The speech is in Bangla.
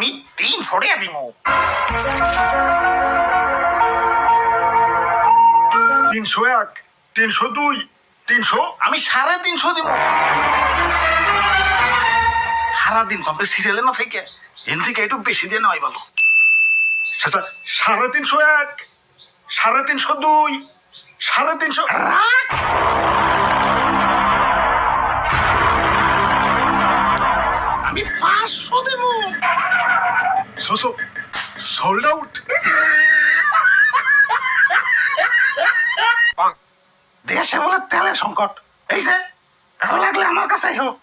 আমি 300 টাকা দিব। 301, 302, 300। আমি 350 দিব। সারাদিন তো আমরা সিরিয়ালে না থেকে এন থেকে একটু বেশি দিয়ে নেওয়াই ভালো। আচ্ছা 301, 302, 350। রাখ। আমি 500 দেব। Sold out. দেশে বলে তেলের সংকট, এই যে কারো লাগলে আমার কাছে হোক।